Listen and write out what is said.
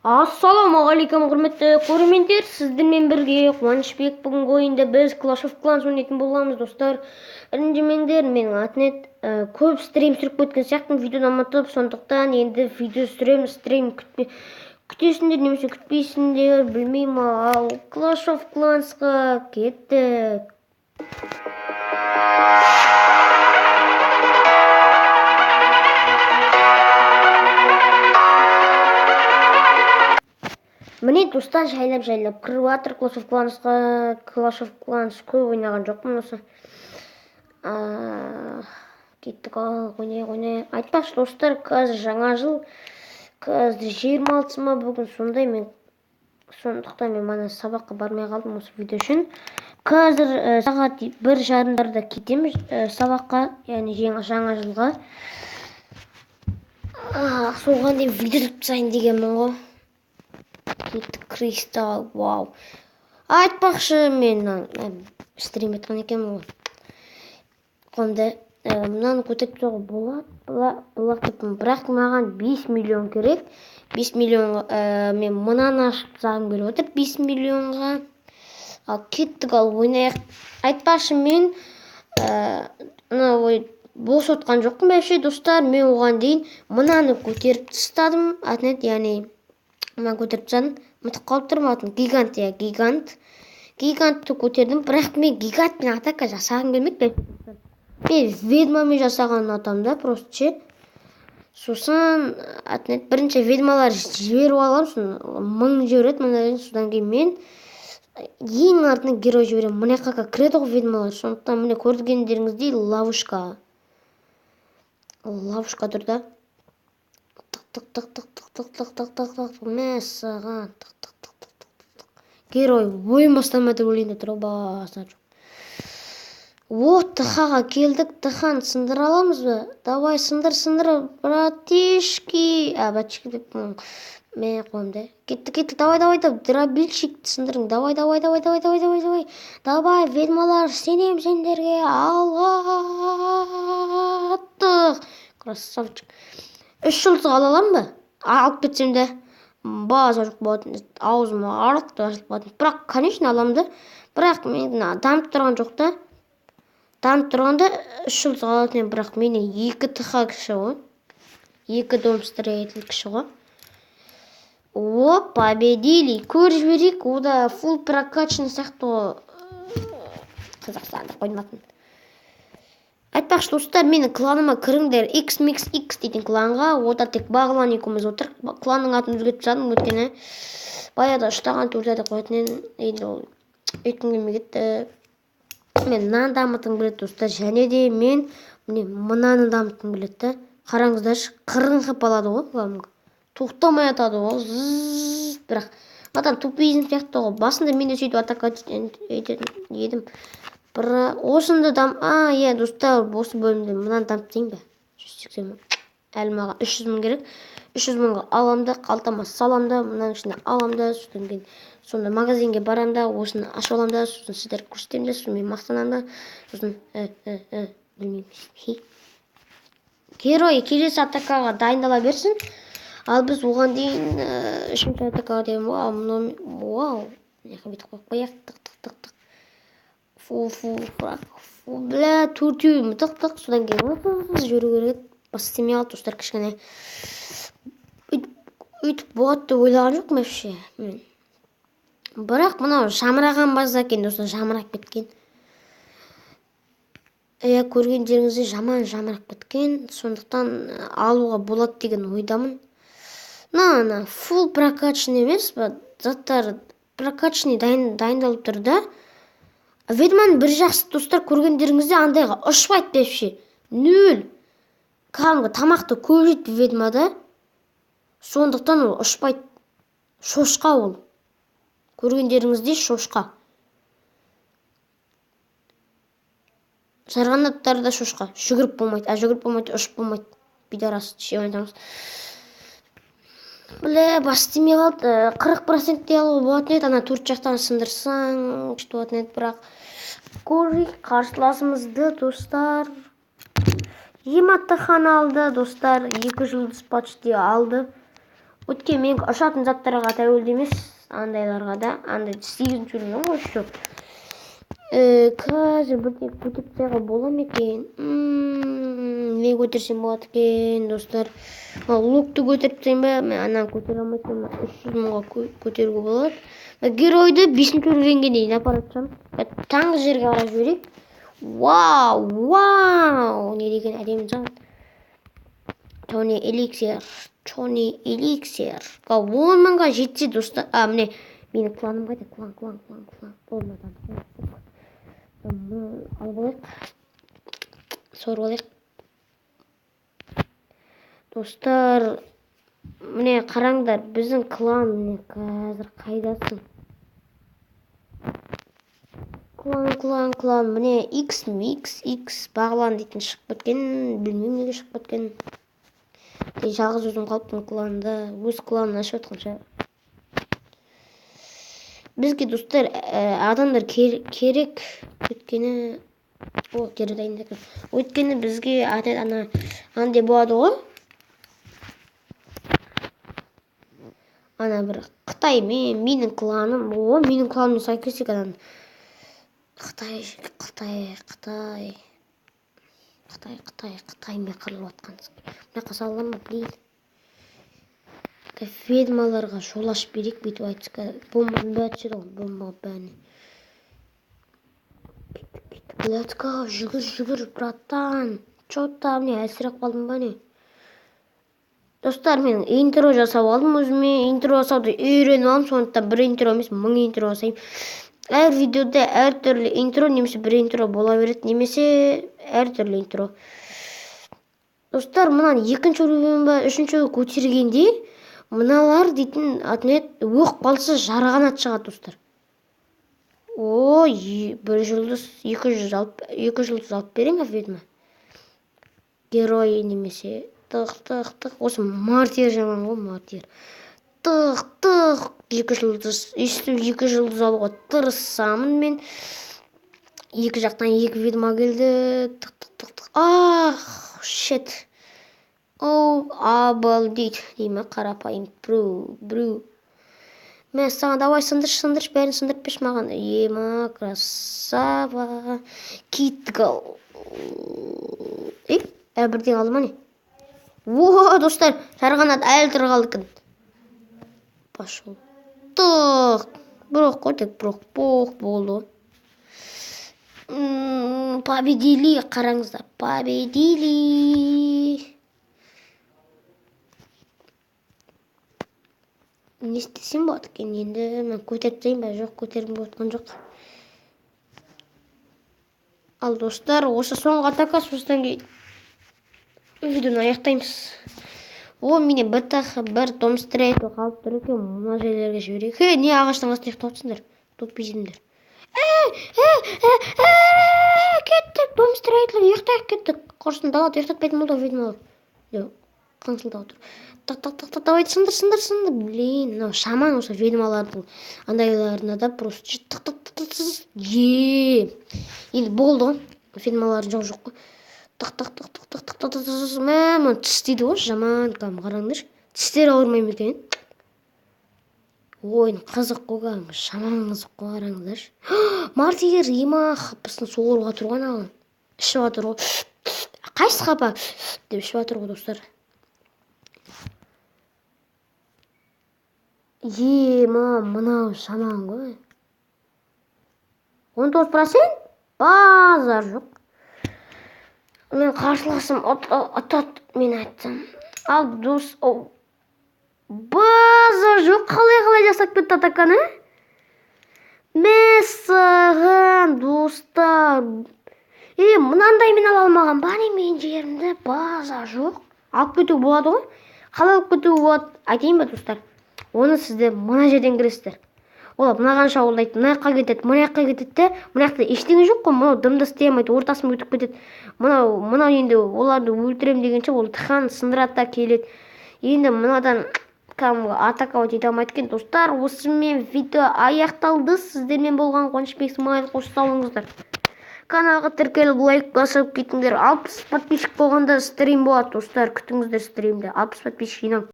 Ассалаумағалейкум құрметті көрермендер, сіздермен бірге Қуанышбек. Бүгінгі ойында біз Clash of Clans ойнайтын боламыз, достар. Ренжімеңдер, менің атнет көп стрим сүріп кеткен сияқты видеоны ұмытып, сондықтан енді видео түсіремін. Стрим күтесіңдер немесе күтпейсіңдер, білмеймін. Ал Clash of Clans'қа кеттік. Міне достар, жайлап кіріп жатыр Clash of Clans'қа. Clash of Clans көп ойнаған жоқпын осы. Кеттік, ойнай. Айтпақшы достар, қазір жаңа жыл, қазір 26 ма бүгін, сондықтан мен мана сабаққа бармай қалдым осы видео үшін. Қазір сағат 1:30-да кетеміз сабаққа, яғни жаңа жылға. Соған дейін видео тастайын дегенмін ғой. Кеттік, кристалл, вау. Айтпақшы, мен стрим еткен екенмін ғой. Қонды, мұнаны көтеріп соғы болады, бірақ маған 5 миллион керек. 5 миллион, мен мұнаны ашып сағым келіп отыр 5 миллионға. Ал кеттік, ал ойнайық. Айтпақшы, мен бос отқан жоқпын бәйше, достар. Мен оған дейін мұнаны көтеріп тастадым. Атнет, яғни мұнаны көтеріп тастадым. Мұтып қалып тұрматын. Гигантты көтердім, бірақ мен гигантпен атака жасағым келмейді. Мен ведьмамен жасаған атамда, просто ше. Сосын атнет бірінші ведьмалар жіберіп аламын, 1000 жібереді мұнда. Содан кейін мен ең артынан герой жіберемін. Мына қақа кіреді ғой ведьмалар. Сондықтан міне көргендеріңіздей ловушка тұр да. Тық, мәссаған. Герой ойын бастамады өлейді тұр, басар жоқ. Тықаға келдік, тықаны сындыр аламыз ба? Давай, сындыр, братишки. Братишки деп мен қойымды. Кеттік, давай, дробильщикті сындырың. Давай. Давай, ведьмалар, сенем сендерге, алға аттық. Красавчик. 3 жұлдызға алалам ба? Алып кетсем де база жоқ болатын, аузыма арықты ашылып болатын. Бірақ, конечно, аламды. Бірақ мен дамып тұрған жоқ та. Дамып тұрғанда 3 жұлдызға алатын, бірақ менен 2 тыха кіші ғой. 2 домстроитель кіші ғой. Победили. Көріп жіберейік, ода фул прокачаны сияқты ғой. Қазақстанда қойматын. Айтпақшы достар, менің кланыма кіріңдер. XMXX дейтін кланға. Ода тек бағылан екеуміз отыр. Кланның атын өзгертіп тастадым, өткені баяда ұштаған турдады қоятын енді ол өткім келмей кетті. Мен мынаны дамытқым келеді достар, және де мен мынаны дамытқым келеді. Қараңыздаршы, қырын қып алады ғой, тоқтамай атады ғой. Бірақ адам тупизм сияқты ғой. Басында мен де сөйтіп атака едім. Осында достар, осы бөлімде мұнан дамытайын ба? 180 мың. Әлі маған 300 мың керек. 300 мыңға аламды, қалтама саламды, мұнан ішінде аламды. Содан кейін сонда магазинге барамда, осыны ашып аламда, сосын сіздер көрсетемді, сосын мен мақтанамда, сосын білмеймін. Герой келесі атакаға дайындала берсін. Ал біз оған дейін үшінші атакаға дейін, вау, бүйтіп қояқ, тық. Бля, төртеуім тық, содан кейін жүру керек. Бастемей алды, достар, кішкене. Үйтіп болады деп ойлаған жоқ мәпше. Бірақ мұнау жамыраған база екен, достар, жамырап кеткен. Көргендеріңізде жамырап кеткен, сондықтан алуға болады деген ойдамын. Фул прокачный емес ба? Заттар прокачный дайындалып тұр да. Ведьманың бір жақсы достар, көргендеріңізде андайға ұшпайды бепше. 0. Кәдімгі тамақты көп жейді ведьмада. Сондықтан ол ұшпайды. Шошқа ол. Көргендеріңізде шошқа. Жарғанаттарда шошқа. Жүгіріп болмайды, ұшып болмайды. Бидарас, шевайдамыз. Бастемей қалды. 40% алуы болатын еді, ана 4 жақтан сындырсаң, күшті болатын еді, бірақ көрейік қарсыласымызды, достар. Ематты хан алды, достар. 2 жұлдыз почти алды. Өткен мен ұшатын заттарға тәуелді емес, андайларға да, андай 8-ші өлімнен ғой еще. Қазір бірдеңе көтеріп тастауға бола ма екен? Не көтерсем болады екен, достар? Лукты көтеріп тастайын ба? Мен ананы көтере алмайтын, 300 мыңға көтеруге болады. Геройды 5-ші уровеньге дейін апарып жатсам, таңғы жерге қарай жіберейік. Вау! Не деген әдемі зат. Тони эликсир. 10 мыңға жетсе, достар. Міне, менің кланым қайда? Клан. Болмадан. Алып алайық. Сорып алайық. Достар, міне қараңдар, біздің клан міне қазір қайдасың? Клан, міне X бағлан дейтін шығып кеткен, білмеймін неге шығып кеткен. Жалғыз өзім қалыптың кланында, өз кланын ашып жатқанша. Бізге, достар, адамдар керек, өйткені бізге андай болады ғой. Ана бір Қытай, менің кланым, менің кланыммен сайкесік адан. Қытай мен қырылып атқансыз. Мына қасалам ба, білейін. Ведьмаларға жол ашып берейік, бүйтіп айтысқа. Бомбаны бәрі түседі ғой, бомбаға бәріне. Let's go, жүгір, братан. Чо-то міне әлсіреп қалдым ба не? Достар, мен интро жасап алдым өзіме. Интро жасауды үйреніп алдым, сондықтан бір интро емес, 1000 интро жасаймын. Әр видеода әр түрлі интро, немесе бір интро бола береді, немесе әр түрлі интро. Достар, мұнан 2-ші уровень ба, 3-ші көтергенде, мыналар дейтін атмет оқ балсы жарғанат шығады, достар. 1 жұлдыз, 2 жұлдыз алып берем ведьма. Герой немесе тық. Осы мартир жаман ғой, мартир. Тық, 2 жұлдыз. Естіп 2 жұлдыз алуға тырысамын мен. 2 жақтан 2 ведьма келді. Тық. Shit. Обалдеть. Деймі, қарапайым. Бру. Мен саған давай сындырш, бәрін сындырып пеш маған. Ема, красава. Китгал. Бірден алды ма не? Достар, жарғанат әлі тұр қалды кін. Пашыл. Тұқ. Бұрық болды. Победили, қараңыздар. Победили. Не істесем болады екен енді? Мен көтеріп тайын ба? Жоқ, көтерім болатқан жоқ. Ал достар, осы соңғы атака соғыстан кейін видеоны аяқтаймыз. Мене бір Том Стрейті қалып тұр екен, мұна жерлерге жіберейік. Не ағаштың астына ұйықтап отырсыңдар? Топизмдер. Кеттік, Том Стрейтлер, ұйықтайық кеттік. Қорсын далады, ұйықтатпайтын болды, видео. Жоқ, қаңсылда отыр. Давай, сындыр. Блин, шаман осы ведьмалардың андайларына да просто енді болды ғой, ведьмалардың жоқ қой. Мәмін тіс дейді ғой, жаман кәм қараңдар. Тістер ауырмай ма екен? Ойын қызық қойған, шаман қызық қойғараңыздар. Мартигер ема қапысын соғыруға тұрған ағын. Ішіп атыр ғой. Қайсы қапа? Деп ішіп атыр ғой, достар. Мынау шаман ғой. 19%? Базар жоқ. Мен қарсыласым ұтат, мен айттым. Ал дос, базар жоқ, қалай жасап кетті атаканы? Мәсіған, достар. Мұнандай мен ала алмаған, бәрі мен жерімді, базар жоқ. Алып кету болады ғой? Қалай алып кету болады? Айтайын ба, достар? Оны сізді мұна жерден кірістер. Олар мұнағанша олдайды, мұнаққа кетеді, мұнаққа кетеді, мұнақта ештеңе жоқ қой, мұнау дымды істемейді, ортасын өтіп кетеді. Мұнау енді оларды өлтірем дегенше, ол тықан сындырата келеді. Енді мұнадан атака өтеді алмайды екен, достар. Осымен видео аяқталды. Сіздермен болған Қуанышбек Смайл, қош салыңыздар. Каналға тіркеліп лайк басып кетіңдер. 60 подписчик болғанда стрим болады, достар. Күтіңіздер стримді. 60 подписчик жинап.